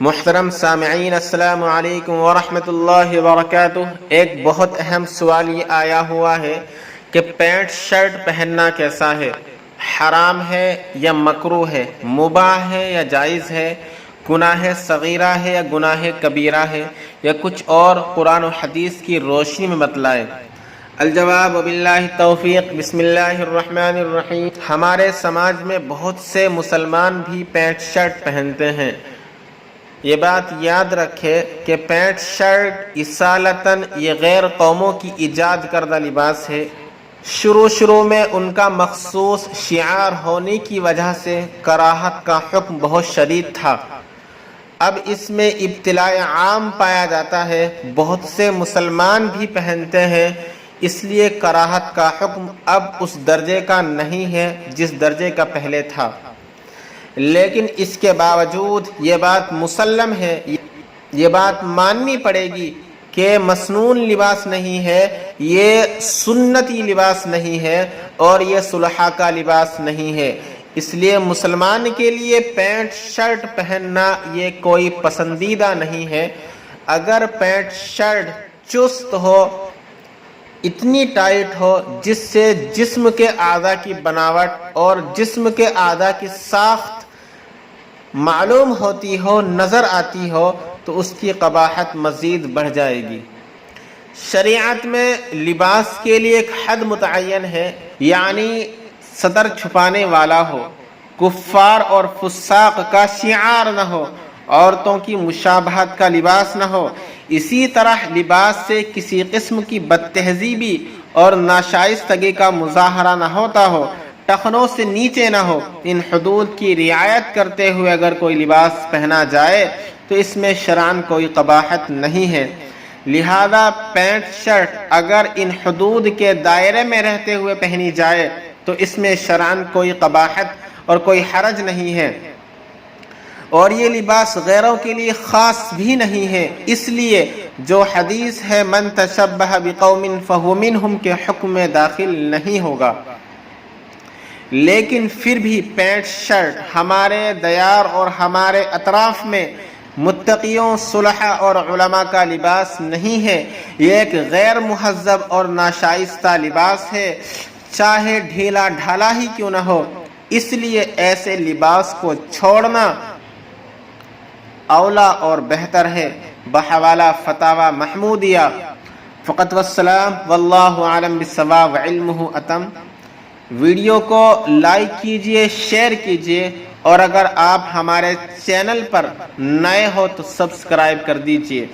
محترم سامعین، السلام علیکم ورحمۃ اللہ وبرکاتہ۔ ایک بہت اہم سوال یہ آیا ہوا ہے کہ پینٹ شرٹ پہننا کیسا ہے؟ حرام ہے یا مکروہ ہے؟ مباح ہے یا جائز ہے؟ گناہ صغیرہ ہے یا گناہ کبیرہ ہے یا کچھ اور؟ قرآن و حدیث کی روشنی میں بتلائے۔ الجواب وباللہ توفیق۔ بسم اللہ الرحمن الرحیم۔ ہمارے سماج میں بہت سے مسلمان بھی پینٹ شرٹ پہنتے ہیں۔ یہ بات یاد رکھے کہ پینٹ شرٹ اصالتاً یہ غیر قوموں کی ایجاد کردہ لباس ہے۔ شروع میں ان کا مخصوص شعار ہونے کی وجہ سے کراہت کا حکم بہت شدید تھا۔ اب اس میں ابتلاء عام پایا جاتا ہے، بہت سے مسلمان بھی پہنتے ہیں، اس لیے کراہت کا حکم اب اس درجے کا نہیں ہے جس درجے کا پہلے تھا۔ لیکن اس کے باوجود یہ بات مسلم ہے، یہ بات ماننی پڑے گی کہ مسنون لباس نہیں ہے، یہ سنتی لباس نہیں ہے اور یہ صلحاء کا لباس نہیں ہے۔ اس لیے مسلمان کے لیے پینٹ شرٹ پہننا یہ کوئی پسندیدہ نہیں ہے۔ اگر پینٹ شرٹ چست ہو، اتنی ٹائٹ ہو جس سے جسم کے اعضاء کی بناوٹ اور جسم کے اعضاء کی ساخت معلوم ہوتی ہو، نظر آتی ہو، تو اس کی قباحت مزید بڑھ جائے گی۔ شریعت میں لباس کے لیے ایک حد متعین ہے، یعنی صدر چھپانے والا ہو، کفار اور فساق کا شعار نہ ہو، عورتوں کی مشابہت کا لباس نہ ہو، اسی طرح لباس سے کسی قسم کی بد تہذیبی اور ناشائستگی کا مظاہرہ نہ ہوتا ہو، ٹخنوں سے نیچے نہ ہو۔ ان حدود کی رعایت کرتے ہوئے اگر کوئی لباس پہنا جائے تو اس میں شرعاً کوئی قباحت نہیں ہے۔ لہذا پینٹ شرٹ اگر ان حدود کے دائرے میں رہتے ہوئے پہنی جائے تو اس میں شرعاً کوئی قباحت اور کوئی حرج نہیں ہے، اور یہ لباس غیروں کے لیے خاص بھی نہیں ہے، اس لیے جو حدیث ہے من تشبہ بقوم فہو منہم کے حکم میں داخل نہیں ہوگا۔ لیکن پھر بھی پینٹ شرٹ ہمارے دیار اور ہمارے اطراف میں متقیوں، صلحاء اور علماء کا لباس نہیں ہے، یہ ایک غیر مہذب اور ناشائستہ لباس ہے، چاہے ڈھیلا ڈھالا ہی کیوں نہ ہو۔ اس لیے ایسے لباس کو چھوڑنا اولا اور بہتر ہے۔ بحوالہ فتاوی محمودیہ۔ فقط والسلام، واللہ اعلم بالصواب، علمہ اتم۔ ویڈیو کو لائک کیجئے، شیئر کیجئے، اور اگر آپ ہمارے چینل پر نئے ہو تو سبسکرائب کر دیجئے۔